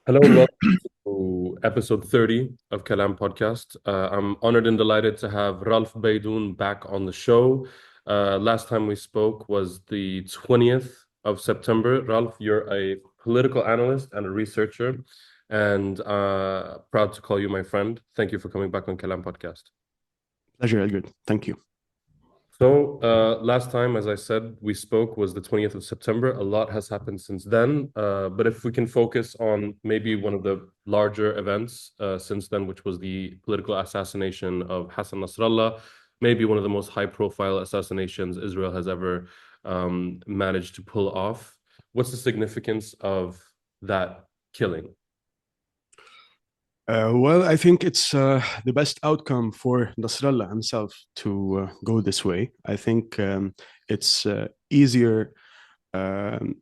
Hello and welcome to episode 30 of Kalam podcast. I'm honored and delighted to have Ralph Baydoun back on the show. Last time we spoke was the 20th of September. Ralph, you're a political analyst and a researcher, and proud to call you my friend. Thank you for coming back on Kalam podcast. Pleasure, Edgar. Thank you. So, last time, as I said, we spoke was the 20th of September. A lot has happened since then. But if we can focus on maybe one of the larger events since then, which was the political assassination of Hassan Nasrallah, maybe one of the most high-profile assassinations Israel has ever managed to pull off. What's the significance of that killing? Well, I think it's the best outcome for Nasrallah himself to go this way. I think it's easier um,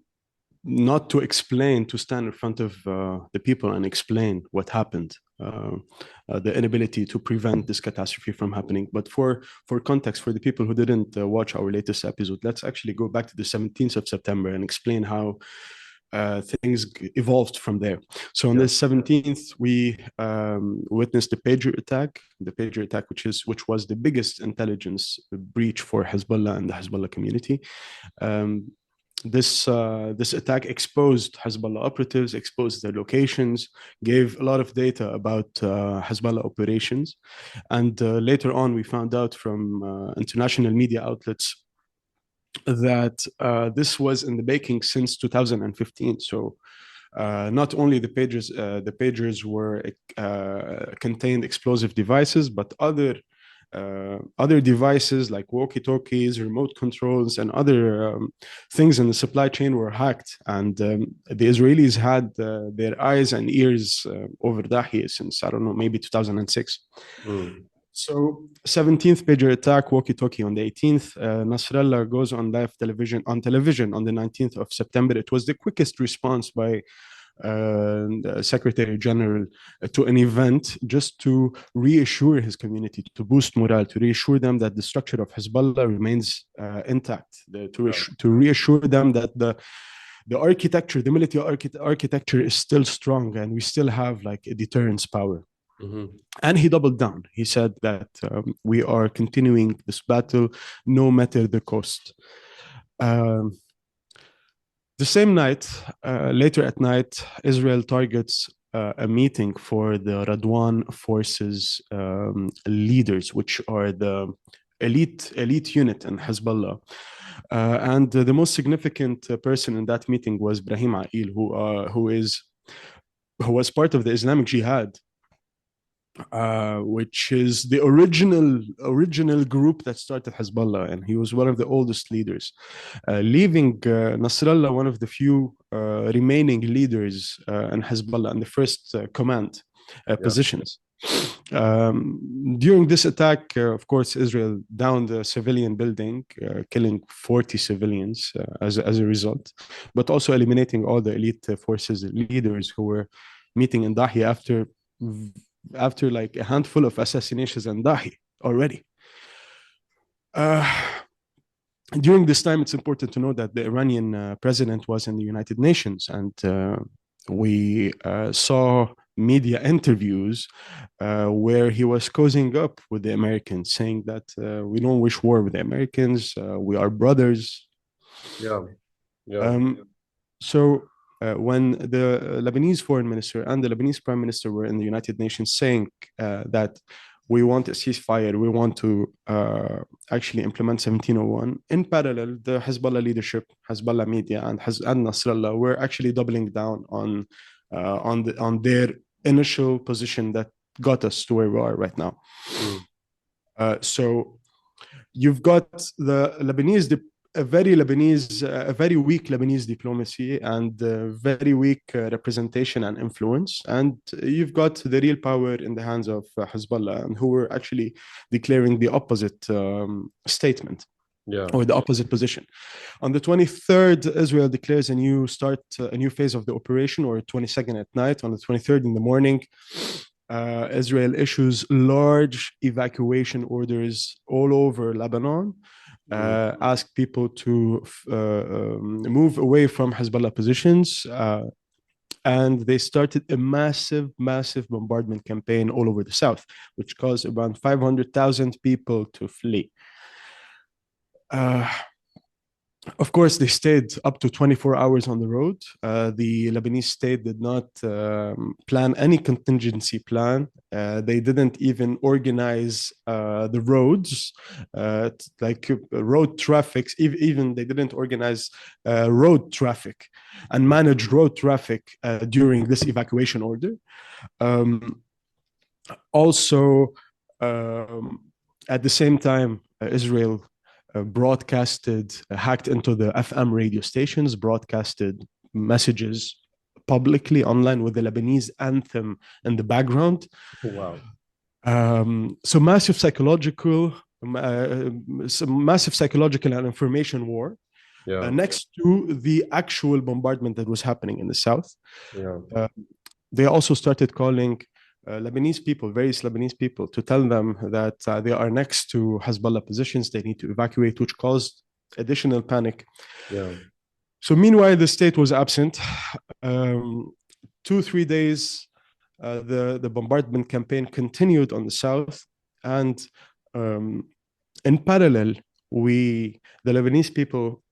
not to explain, to stand in front of the people and explain what happened, the inability to prevent this catastrophe from happening. But for context, for the people who didn't watch our latest episode, let's actually go back to the 17th of September and explain how things evolved from there. So on Yeah. the 17th, we witnessed the pager attack, which was the biggest intelligence breach for Hezbollah and the Hezbollah community. Um, this attack exposed Hezbollah operatives, exposed their locations, gave a lot of data about Hezbollah operations, and later on we found out from international media outlets that this was in the making since 2015. So not only the pagers were contained explosive devices, but other devices like walkie-talkies, remote controls, and other things in the supply chain were hacked. And the Israelis had their eyes and ears over Dahi since, I don't know, maybe 2006. Mm. So 17th pager attack, walkie-talkie on the 18th. Nasrallah goes on live television on the 19th of September. It was the quickest response by Secretary General to an event just to reassure his community, to boost morale, to reassure them that the structure of Hezbollah remains intact, to reassure them that the architecture, the military architecture is still strong and we still have like a deterrence power. Mm-hmm. And he doubled down. He said that we are continuing this battle no matter the cost. Um, the same night, later at night, Israel targets a meeting for the Radwan forces leaders, which are the elite unit in Hezbollah. And the most significant person in that meeting was Brahim A'il, who was part of the Islamic Jihad, which is the original group that started Hezbollah, and he was one of the oldest leaders, leaving Nasrallah one of the few remaining leaders in Hezbollah in the first command Yeah. positions. During this attack, of course, Israel downed a civilian building, killing 40 civilians as a result, but also eliminating all the elite forces leaders who were meeting in Dahi after like a handful of assassinations in Dahi already. Uh, During this time, it's important to know that the Iranian president was in the United Nations, and we saw media interviews where he was cozying up with the Americans, saying that we don't wish war with the Americans, we are brothers. Yeah. Yeah. Um, so when the Lebanese foreign minister and the Lebanese prime minister were in the United Nations saying that we want a ceasefire, we want to actually implement 1701, in parallel, the Hezbollah leadership, Hezbollah media, and Nasrallah were actually doubling down on their initial position that got us to where we are right now. Mm. So you've got the a very weak Lebanese diplomacy and very weak representation and influence, and you've got the real power in the hands of Hezbollah, and who were actually declaring the opposite statement Yeah. or the opposite position. On the 23rd, Israel declares a new phase of the operation, or 22nd at night. On the 23rd in the morning, Israel issues large evacuation orders all over Lebanon, Mm. ask people to move away from Hezbollah positions, and they started a massive bombardment campaign all over the south, which caused around 500,000 people to flee. Of course, they stayed up to 24 hours on the road. The Lebanese state did not plan any contingency plan. They didn't even organize the roads, like road traffic. Even they didn't organize road traffic and manage road traffic during this evacuation order. Also, at the same time, Israel broadcasted, hacked into the FM radio stations, broadcasted messages publicly online with the Lebanese anthem in the background. Wow. So massive psychological, and information war. Yeah. Next to the actual bombardment that was happening in the south. Yeah. They also started calling Lebanese people, various Lebanese people, to tell them that they are next to Hezbollah positions. They need to evacuate, which caused additional panic. Yeah. So meanwhile, the state was absent. 2-3 days, the bombardment campaign continued on the south, and in parallel, the Lebanese people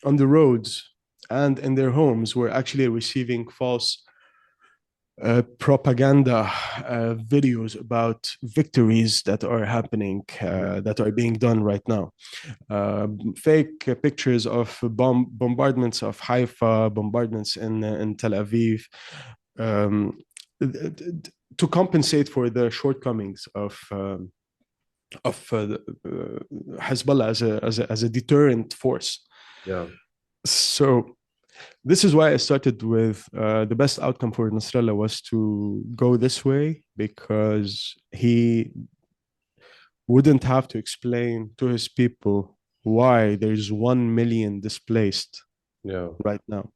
on the roads and in their homes were actually receiving false propaganda videos about victories that are happening, that are being done right now. Fake pictures of bombardments of Haifa, bombardments in Tel Aviv, to compensate for the shortcomings of Hezbollah as a deterrent force. Yeah. So this is why I started with the best outcome for Nasrallah was to go this way, because he wouldn't have to explain to his people why there's 1 million displaced right now.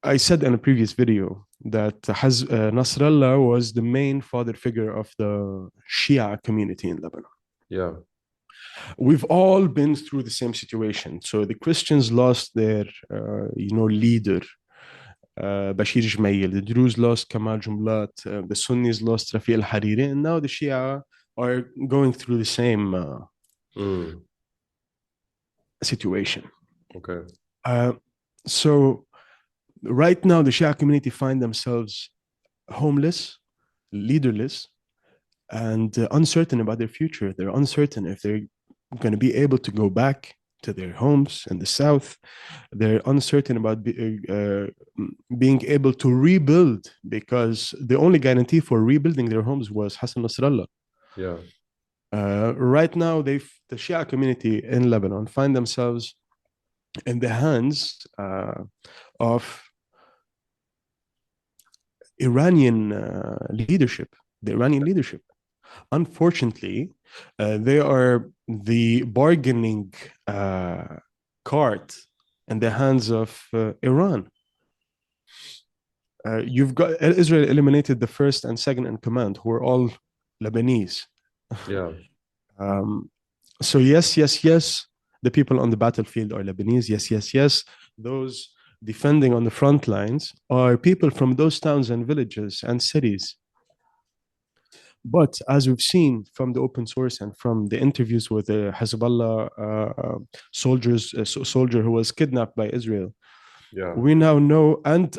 I said in a previous video that Nasrallah was the main father figure of the Shia community in Lebanon. Yeah. We've all been through the same situation. So the Christians lost their, leader, Bashir Jmail. The Druze lost Kamal Jumlat. The Sunnis lost Rafi al-Hariri. And now the Shia are going through the same situation. Okay. So right now, the Shia community find themselves homeless, leaderless, and uncertain about their future. They're uncertain if they're going to be able to go back to their homes in the south. They're uncertain about being able to rebuild, because the only guarantee for rebuilding their homes was Hassan Nasrallah. Yeah. Right now, the Shia community in Lebanon find themselves in the hands of Iranian leadership, the Iranian leadership. Unfortunately, they are the bargaining cart in the hands of Iran. You've got Israel eliminated the first and second in command, who are all Lebanese. Yeah. So yes, the people on the battlefield are Lebanese. Yes, those defending on the front lines are people from those towns and villages and cities. But as we've seen from the open source and from the interviews with the Hezbollah soldier who was kidnapped by Israel, we now know, and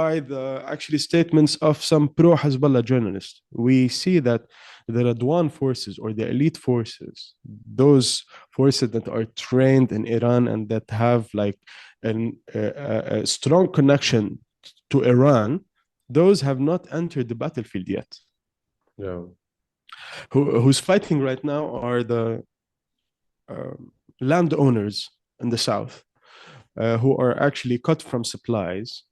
by the actually statements of some pro-Hezbollah journalists, we see that the Radwan forces, or the elite forces, those forces that are trained in Iran and that have like a strong connection to Iran, those have not entered the battlefield yet. Yeah. Who's fighting right now are the landowners in the south, who are actually cut from supplies,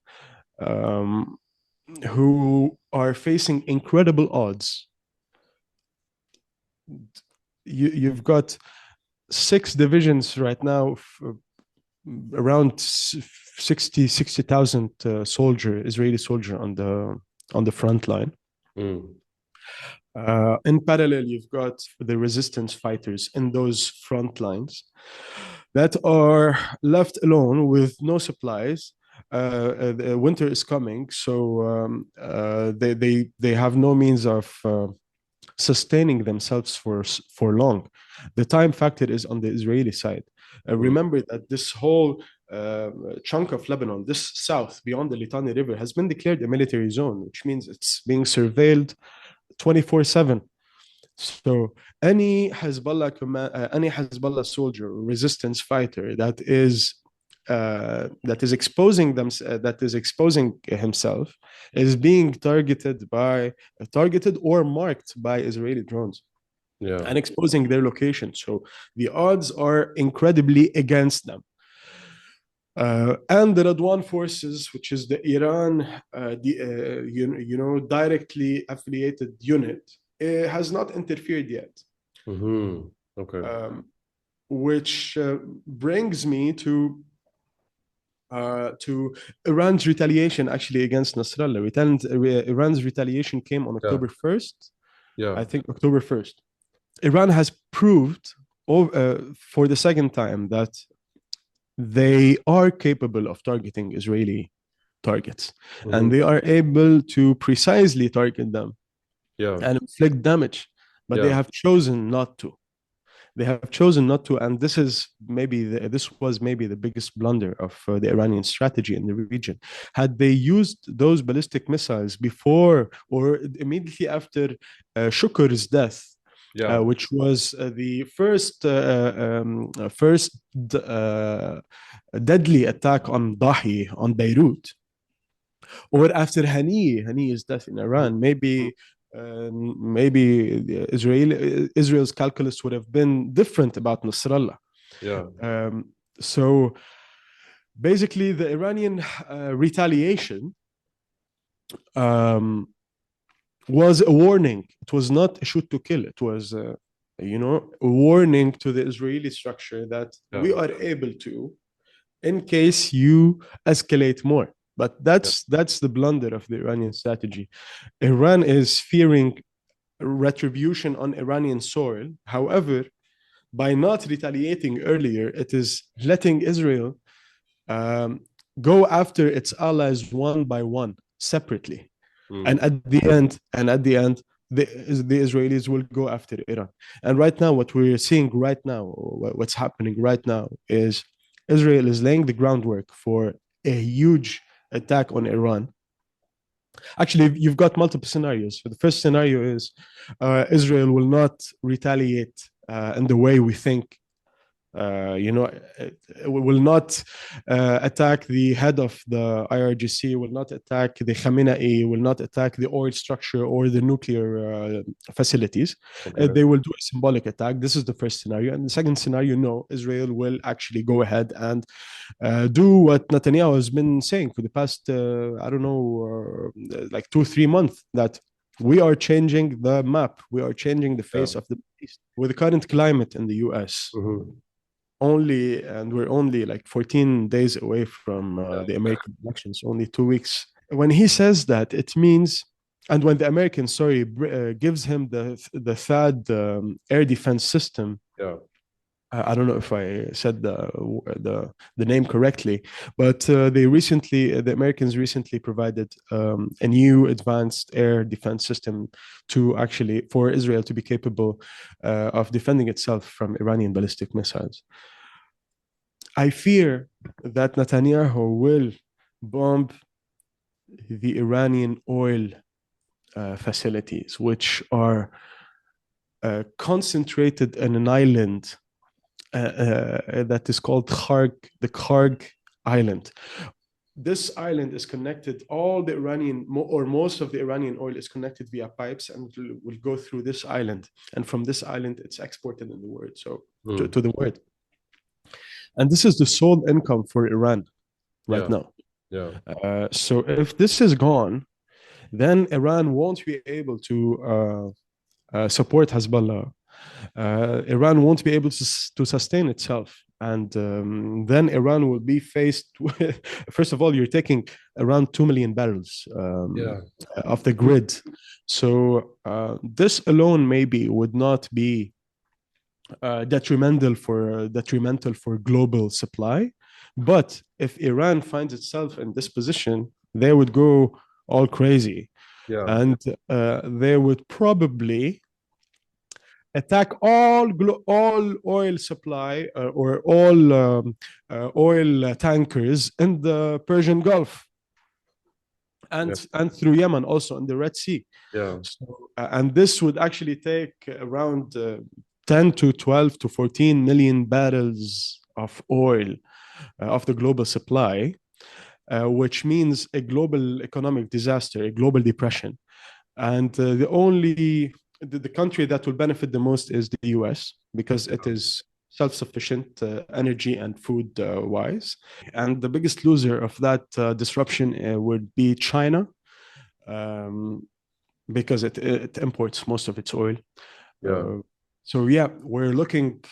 who are facing incredible odds. You've got 6 divisions right now, around 60,000 Israeli soldier on the front line. In parallel, you've got the resistance fighters in those front lines that are left alone with no supplies the winter is coming, so they have no means of sustaining themselves for long. The time factor is on the Israeli side. Remember that this whole chunk of Lebanon, this south beyond the Litani River, has been declared a military zone, which means it's being surveilled 24/7. So any Hezbollah soldier or resistance fighter that is exposing himself is being targeted or marked by Israeli drones Yeah. and exposing their location. So the odds are incredibly against them. And the Radwan forces, which is the Iran, directly affiliated unit, has not interfered yet. Mm-hmm. Okay. Which brings me to Iran's retaliation actually against Nasrallah. Iran's retaliation came on October 1st. Yeah. I think October 1st. Iran has proved for the second time that they are capable of targeting Israeli targets, and they are able to precisely target them and inflict damage, but they have chosen not to. And this was maybe the biggest blunder of the Iranian strategy in the region. Had they used those ballistic missiles before or immediately after Shukur's death, which was the first deadly attack on Dahi, on Beirut, or after Hani's death in Iran, maybe Israel's calculus would have been different about Nasrallah. So basically, the Iranian retaliation was a warning. It was not a shoot to kill. It was a warning to the Israeli structure that we are able to, in case you escalate more. But that's the blunder of the Iranian strategy. Iran is fearing retribution on Iranian soil. However, by not retaliating earlier, it is letting Israel go after its allies one by one, separately. And at the end, the Israelis will go after Iran. And right now, what we're seeing right now, what's happening right now, is Israel is laying the groundwork for a huge attack on Iran. Actually, you've got multiple scenarios. So the first scenario is Israel will not retaliate in the way we think. Will not attack the head of the IRGC, will not attack the Khamenei, will not attack the oil structure or the nuclear facilities. They will do a symbolic attack. This is the first scenario. And the second scenario, no, Israel will actually go ahead and do what Netanyahu has been saying for the past, like 2-3 months, that we are changing the map. We are changing the face of the East. With the current climate in the US, we're only like 14 days away from the American elections, only 2 weeks. When he says that, it means, and when the Americans, gives him the THAAD air defense system. I don't know if I said the name correctly, but the Americans recently provided a new advanced air defense system for Israel to be capable of defending itself from Iranian ballistic missiles. I fear that Netanyahu will bomb the Iranian oil facilities, which are concentrated in an island that is called the Kharg Island. This island is connected, most of the Iranian oil is connected via pipes and will go through this island. And from this island, it's exported in the world, to the world. And this is the sole income for Iran right now. So if this is gone, then Iran won't be able to support Hezbollah. Iran won't be able to sustain itself. And then Iran will be faced with, first of all, you're taking around 2 million barrels off the grid. So this alone maybe would not be detrimental for global supply, But if Iran finds itself in this position, they would go all crazy, Yeah. and they would probably attack all oil supply or all oil tankers in the Persian Gulf Yeah. and through Yemen also in the Red Sea. Yeah. So, and this would actually take around 10 to 12 to 14 million barrels of oil of the global supply, which means a global economic disaster, a global depression. And the country that will benefit the most is the US because it is self-sufficient energy and food wise. And the biggest loser of that disruption would be China, um, because it imports most of its oil. Yeah. So yeah, we're looking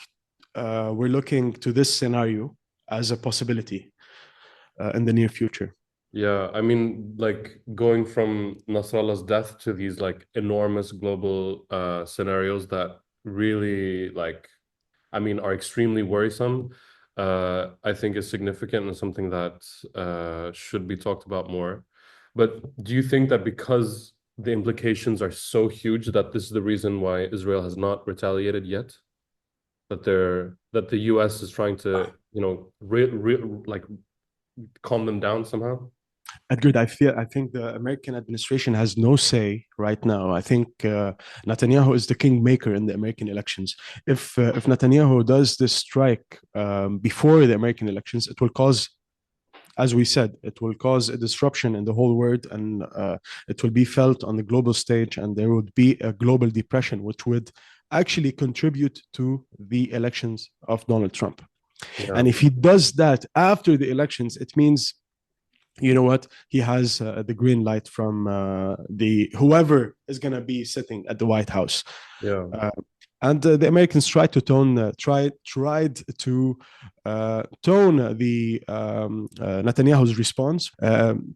to this scenario as a possibility in the near future. Yeah, I mean, like going from Nasrallah's death to these like enormous global scenarios that really like, I mean, are extremely worrisome. I think is significant and something that should be talked about more. But do you think that because the implications are so huge that this is the reason why Israel has not retaliated yet? That the US is trying to, like calm them down somehow? Edgar, I think the American administration has no say right now. I think Netanyahu is the kingmaker in the American elections. If Netanyahu does this strike before the American elections, it will cause, as we said, it will cause a disruption in the whole world, and it will be felt on the global stage, and there would be a global depression, which would actually contribute to the elections of Donald Trump. Yeah, And if he does that after the elections, it means, you know what, he has the green light from the whoever is going to be sitting at the White House. yeah, And the Americans tried to tone the Netanyahu's response,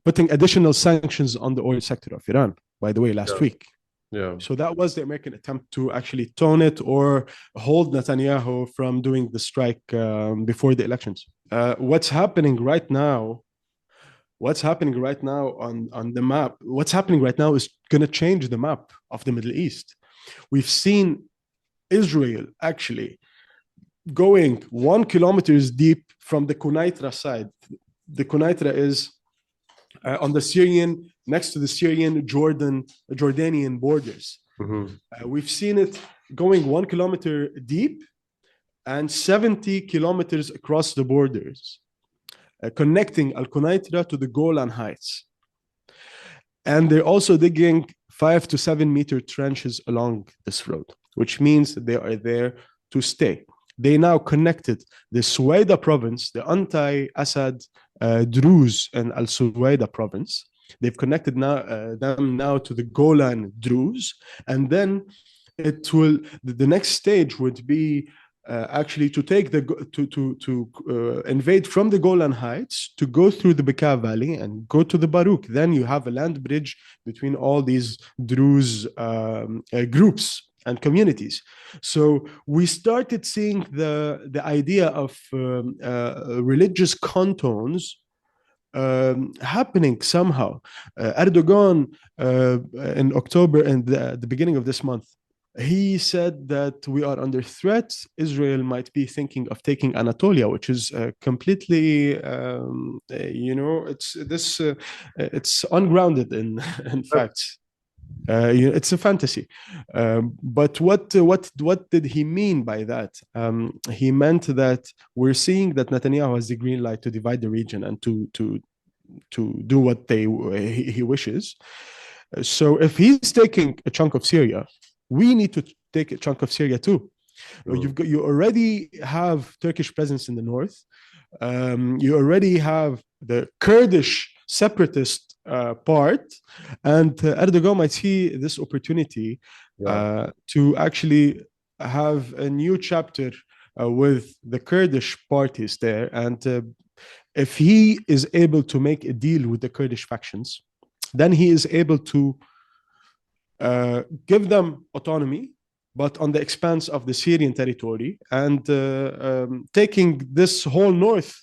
putting additional sanctions on the oil sector of Iran, by the way, last yeah, week. yeah, So that was the American attempt to actually tone it or hold Netanyahu from doing the strike before the elections. What's happening right now on the map, what's happening right now is going to change the map of the Middle East. We've seen Israel actually going 1 kilometer deep from the Quneitra side. The Quneitra is on the Syrian, next to the Syrian Jordanian borders. mm-hmm. We've seen it going 1 kilometer deep and 70 kilometers across the borders, connecting Al Quneitra to the Golan Heights. And they're also digging 5 to 7 meter trenches along this road, which means that they are there to stay. They now connected the Suwaida province, the anti-Assad Druze in Al Suwaida province. They've connected them now to the Golan Druze, and then the next stage would be actually to take invade from the Golan Heights, to go through the Bekaa Valley and go to the Barouk. Then you have a land bridge between all these Druze groups and communities. So we started seeing the idea of religious contours happening somehow. Erdogan in October and the beginning of this month, he said that we are under threat. Israel might be thinking of taking Anatolia, which is completely, it's ungrounded in facts. It's a fantasy. But what did he mean by that? He meant that we're seeing that Netanyahu has the green light to divide the region and to do what he wishes. So if he's taking a chunk of Syria, we need to take a chunk of Syria too. You already have Turkish presence in the north. You already have the Kurdish separatist part, and Erdogan might see this opportunity to actually have a new chapter with the Kurdish parties there. And if he is able to make a deal with the Kurdish factions, then he is able to give them autonomy, but on the expanse of the Syrian territory, and taking this whole north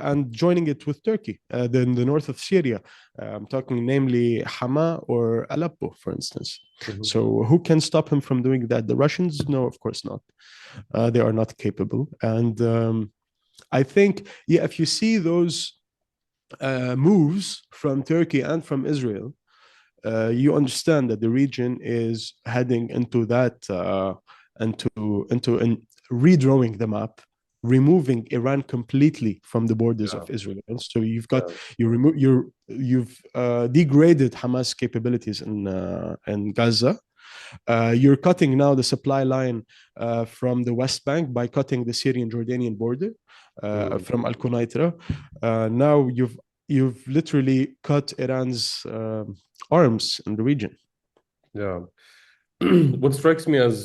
and joining it with Turkey, the north of Syria. I'm talking namely Hama or Aleppo, for instance. Mhm. So who can stop him from doing that? The Russians? No, of course not. They are not capable. And I think, yeah, if you see those moves from Turkey and from Israel, you understand that the region is heading into that into redrawing the map, removing Iran completely from the borders Yeah, of Israel. And so you've got yeah. you've degraded Hamas capabilities in Gaza. You're cutting now the supply line from the West Bank by cutting the Syrian-Jordanian border Mm, from Al Qunaitra. Now you've literally cut Iran's arms in the region. yeah. What strikes me as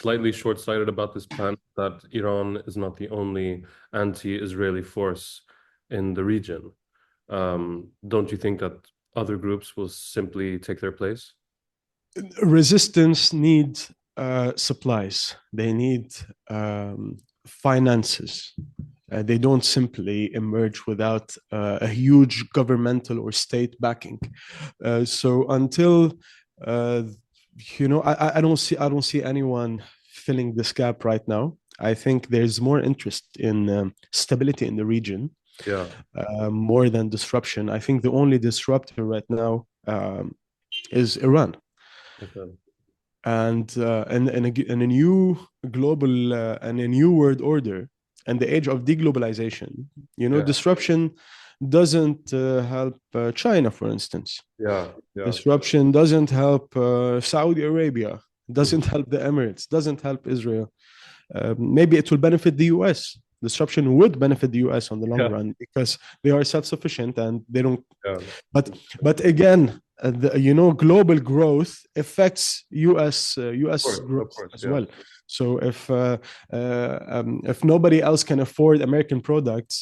slightly short-sighted about this plan that Iran is not the only anti-Israeli force in the region. Don't you think that other groups will simply take their place? Resistance needs supplies. They need finances. They don't simply emerge without a huge governmental or state backing. So until uh, I don't see anyone filling this gap right now. I think there's more interest in stability in the region Yeah. more than disruption. I think the only disruptor right now is Iran. Okay. And in a new global and a new world order and the age of deglobalization, Yeah. disruption doesn't help China, for instance. Yeah. Yeah. Disruption doesn't help Saudi Arabia, Mhm. doesn't help the Emirates, doesn't help Israel. Maybe it will benefit the US. Disruption would benefit the US on the long Yeah. run because they are self-sufficient and they don't. Yeah. But again, global growth affects Of US course. Of growth course. as Yeah. well. So if nobody else can afford American products,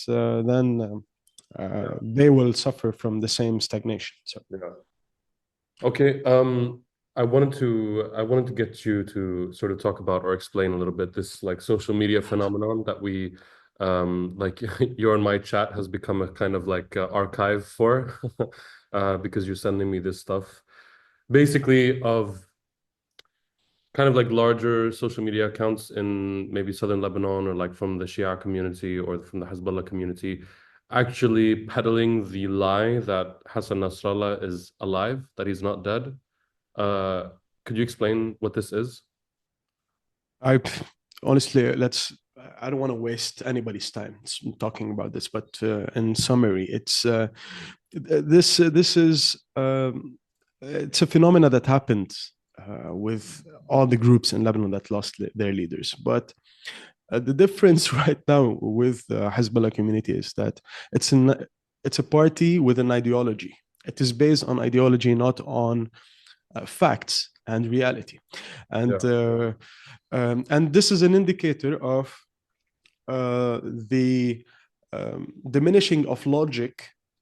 then Yeah. they will suffer from the same stagnation. So Yeah. Okay. I wanted to get you to sort of talk about or explain a little bit this like social media phenomenon that we like your and my chat has become a kind of like archive for because you're sending me this stuff basically of kind of like larger social media accounts in maybe southern Lebanon or like from the Shia community or from the Hezbollah community actually peddling the lie that Hassan Nasrallah is alive, that he's not dead. Uh, could you explain what this is? I honestly, I don't want to waste anybody's time talking about this, but in summary, this is it's a phenomena that happened with all the groups in Lebanon that lost their leaders. But the difference right now with the Hezbollah community is that it's an it's a party with an ideology. It is based on ideology, not on facts and reality. Yeah. And this is an indicator of the diminishing of logic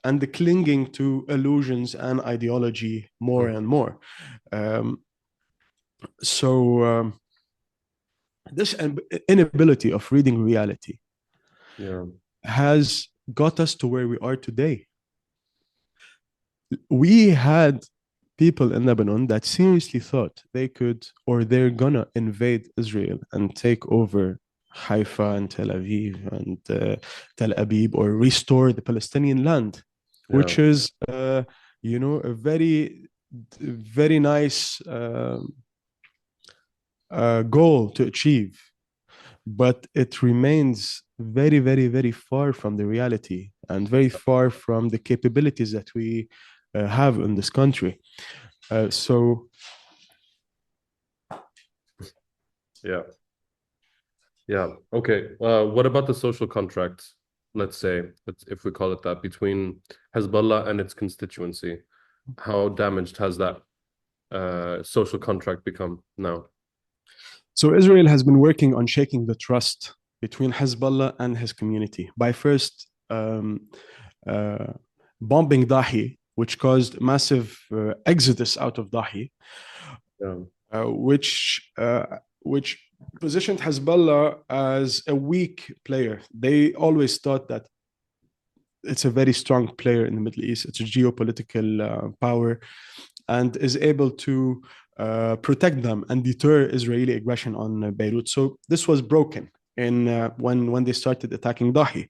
and the clinging to illusions and ideology more Mhm. and more. Um, so this inability of reading reality Yeah. has got us to where we are today. We had people in Lebanon that seriously thought they could or they're gonna invade Israel and take over Haifa and Tel Aviv and Tel Aviv or restore the Palestinian land, Yeah. which is a very nice goal to achieve, but it remains very, very, very far from the reality and very far from the capabilities that we have in this country. So Yeah. Yeah. Okay. What about the social contract, let's say, if we call it that, between Hezbollah and its constituency? How damaged has that social contract become now? So Israel has been working on shaking the trust between Hezbollah and his community by first uh, bombing Dahi, which caused massive exodus out of Dahi, Yeah. which positioned Hezbollah as a weak player. They always thought that it's a very strong player in the Middle East. It's a geopolitical power and is able to protect them and deter Israeli aggression on Beirut. So this was broken in when they started attacking Dahi.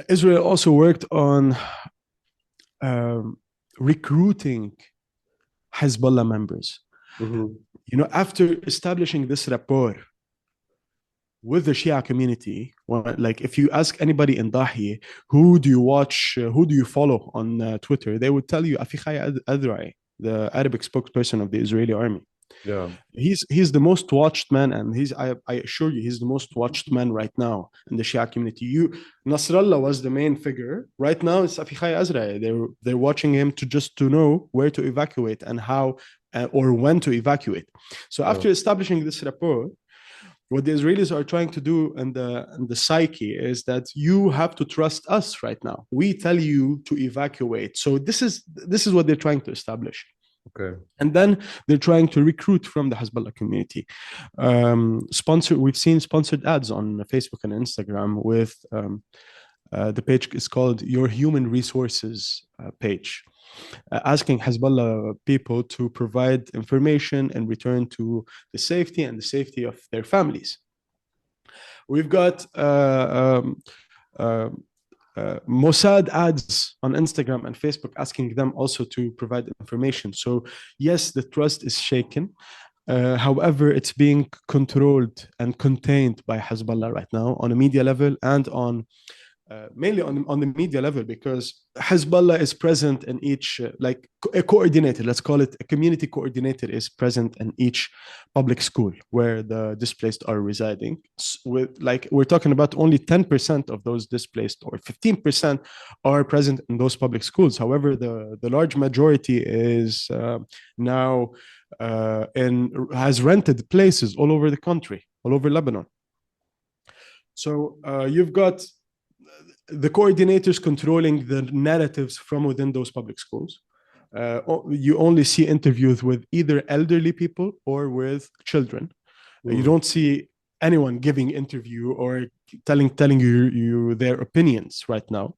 Israel also worked on recruiting Hezbollah members. Mm-hmm. You know, after establishing this rapport with the Shia community, like if you ask anybody in Dahi, who do you watch, who do you follow on Twitter, they would tell you Afikhai Adrai, the Arabic spokesperson of the Israeli army. Yeah. He's the most watched man, and I assure you, he's the most watched man right now in the Shia community. Nasrallah was the main figure. Right now, it's Afikhai Azrai. They're watching him to know where to evacuate and how or when to evacuate. So after establishing this rapport, what the Israelis are trying to do in the psyche is that you have to trust us right now. We tell you to evacuate. So this is what they're trying to establish. Okay. And then they're trying to recruit from the Hezbollah community. We've seen sponsored ads on Facebook and Instagram with the page is called Your Human Resources page, asking Hezbollah people to provide information in return to the safety and the safety of their families. We've got Mossad ads on Instagram and Facebook asking them also to provide information. So yes, the trust is shaken. However, it's being controlled and contained by Hezbollah right now on a media level and on mainly on the media level, because Hezbollah is present in each, like a coordinator, let's call it a community coordinator, is present in each public school where the displaced are residing. With, like, we're talking about only 10% of those displaced or 15% are present in those public schools. However, the large majority is now has rented places all over the country, all over Lebanon. So you've got the coordinators controlling the narratives from within those public schools. You only see interviews with either elderly people or with children. You don't see anyone giving interview or telling you their opinions right now.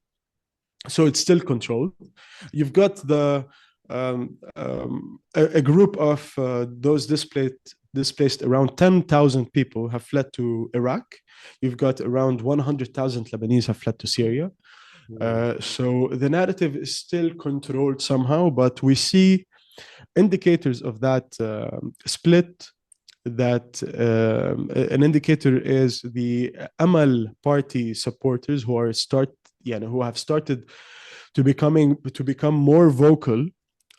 So it's still controlled. You've got a group of those displaced, around 10,000 people have fled to Iraq. You've got around 100,000 Lebanese have fled to Syria. So the narrative is still controlled somehow, but we see indicators of that split. That an indicator is the Amal party supporters who have started to become more vocal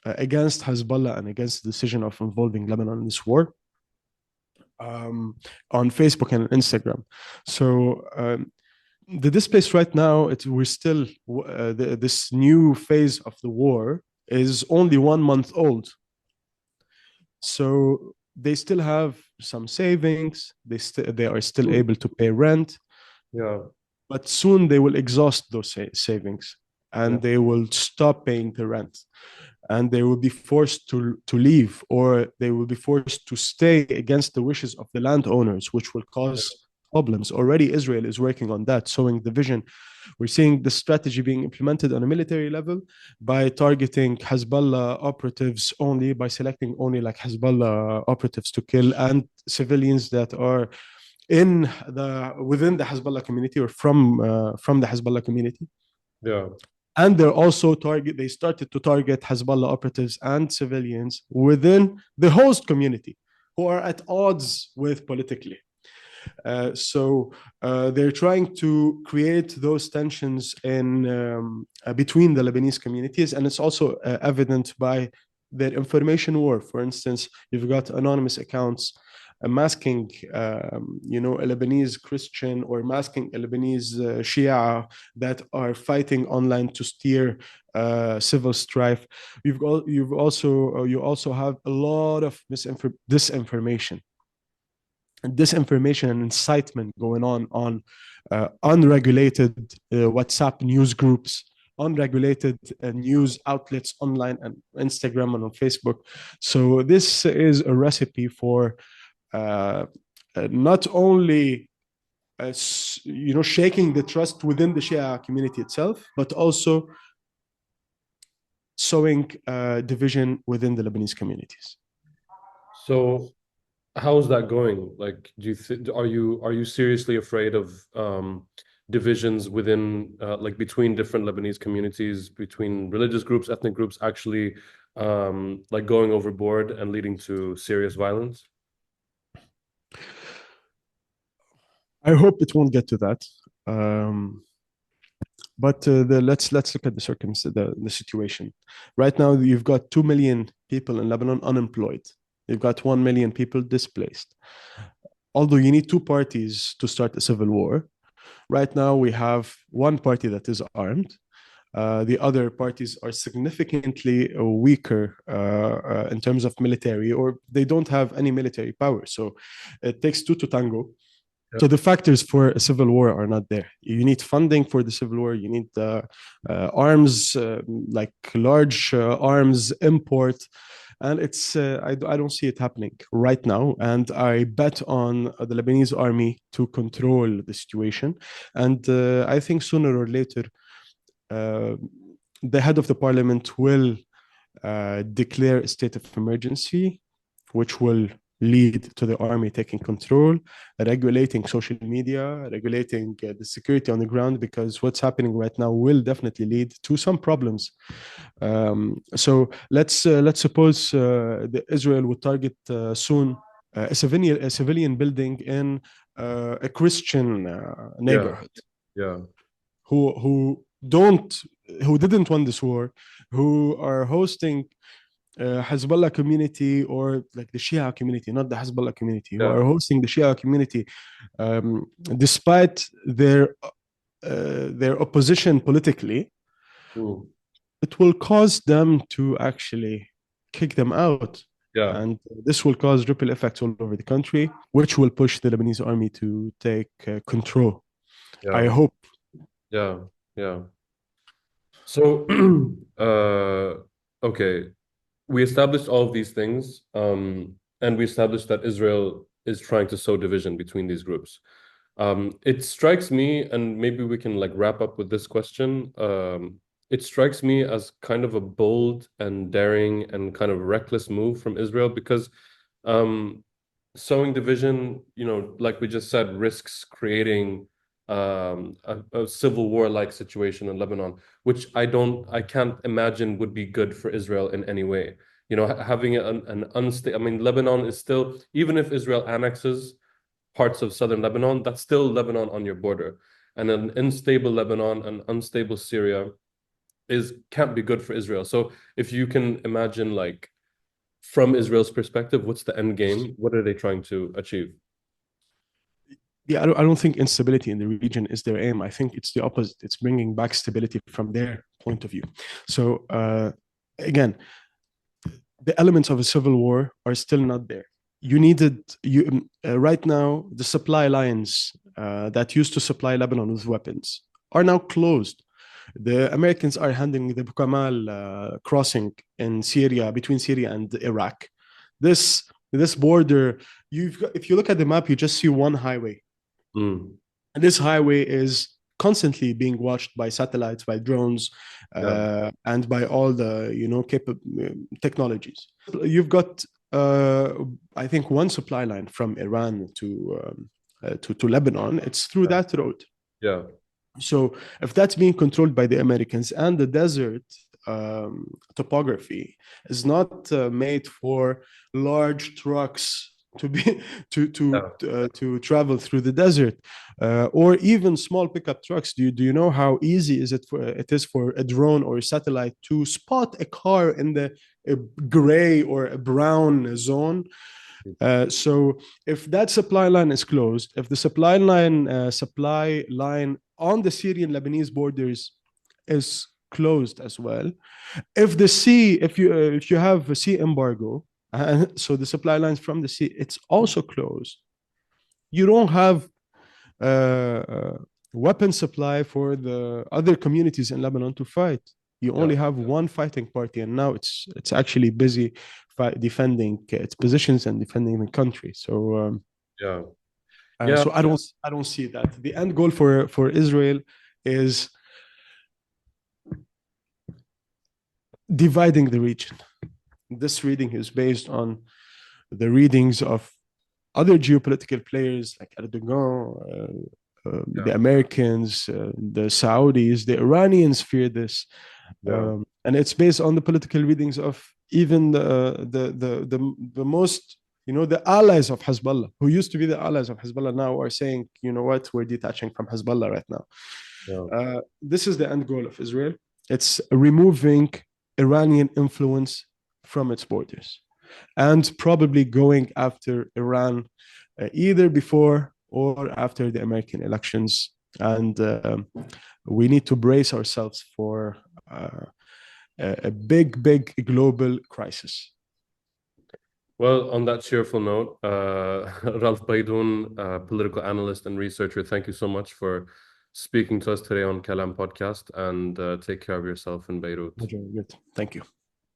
against Hezbollah and against the decision of involving Lebanon in this war on Facebook and Instagram. So the displaced right now, we're still this new phase of the war is only 1 month old. So they still have some savings. They are still able to pay rent. Yeah. But soon they will exhaust those savings and they will stop paying the rent. And they will be forced to leave, or they will be forced to stay against the wishes of the landowners, which will cause problems. Already Israel is working on that, sowing division. We're seeing the strategy being implemented on a military level by targeting Hezbollah operatives only, by selecting only like Hezbollah operatives to kill, and civilians that are within the Hezbollah community or from the Hezbollah community. Yeah. And they started to target Hezbollah operatives and civilians within the host community who are at odds with politically. So they're trying to create those tensions between the Lebanese communities, and it's also evident by their information war. For instance, you've got anonymous accounts masking, a Lebanese Christian or masking a Lebanese Shia that are fighting online to steer civil strife. You also have a lot of disinformation and incitement going on unregulated WhatsApp news groups, unregulated news outlets online and Instagram and on Facebook. So this is a recipe for not only shaking the trust within the Shia community itself, but also sowing division within the Lebanese communities. So how's that going? Like, are you seriously afraid of divisions within like between different Lebanese communities, between religious groups, ethnic groups, actually like going overboard and leading to serious violence? I hope it won't get to that. But let's look at the situation. Right now, you've got 2 million people in Lebanon unemployed. You've got 1 million people displaced. Although you need two parties to start a civil war, right now we have one party that is armed. The other parties are significantly weaker in terms of military, or they don't have any military power. So it takes two to tango. Yep. So the factors for a civil war are not there. You need funding for the civil war. You need arms, like large arms import, and I don't see it happening right now. And I bet on the Lebanese army to control the situation. And I think sooner or later, the head of the parliament will declare a state of emergency, which will lead to the army taking control, regulating social media, regulating the security on the ground, because what's happening right now will definitely lead to some problems. So let's suppose Israel would target soon a civilian building in a Christian neighborhood. Yeah. Who didn't win this war, who are hosting Hezbollah community, or like the Shia community, not the Hezbollah community, who are hosting the Shia community, despite their opposition politically. Ooh. It will cause them to actually kick them out. Yeah. And this will cause ripple effects all over the country, which will push the Lebanese army to take control. Yeah. I hope. Yeah. Yeah. So, okay, we established all of these things, and we established that Israel is trying to sow division between these groups. It strikes me, and maybe we can like wrap up with this question. It strikes me as kind of a bold and daring and kind of reckless move from Israel because sowing division, like we just said, risks creating a civil war-like situation in Lebanon, which I can't imagine would be good for Israel in any way. Having an unstable, I mean, Lebanon is still, even if Israel annexes parts of southern Lebanon, that's still Lebanon on your border. And an unstable Lebanon, an unstable Syria can't be good for Israel. So if you can imagine, like, from Israel's perspective, what's the end game? What are they trying to achieve? Yeah, I don't think instability in the region is their aim. I think it's the opposite. It's bringing back stability from their point of view. So again, the elements of a civil war are still not there. Right now, the supply lines that used to supply Lebanon with weapons are now closed. The Americans are handling the Bukamal crossing in Syria, between Syria and Iraq. This border, if you look at the map, you just see one highway. And this highway is constantly being watched by satellites, by drones, and by all the technologies. You've got, I think, one supply line from Iran to Lebanon. It's through that road. Yeah. So if that's being controlled by the Americans, and the desert topography is not made for large trucks to travel through the desert, or even small pickup trucks. Do you know how easy it is for a drone or a satellite to spot a car in the gray or a brown zone? So if that supply line is closed, if the supply line on the Syrian Lebanese borders is closed as well, if you have a sea embargo, so the supply lines from the sea, it's also closed. You don't have weapon supply for the other communities in Lebanon to fight. You only have one fighting party, and now it's actually busy defending its positions and defending the country. So yeah, yeah, so I don't see that. The end goal for Israel is dividing the region. This reading is based on the readings of other geopolitical players like Erdogan, the Americans, the Saudis, the Iranians fear this, and it's based on the political readings of even the most, you know, the allies of Hezbollah, who used to be the allies of Hezbollah, now are saying, you know what, we're detaching from Hezbollah right now. This is the end goal of Israel. It's removing Iranian influence from its borders, and probably going after Iran either before or after the American elections. And we need to brace ourselves for a big global crisis. Well, on that cheerful note, Ralph Baydoun, political analyst and researcher, thank you so much for speaking to us today on Kalam podcast, and take care of yourself in Beirut. Good. Thank you.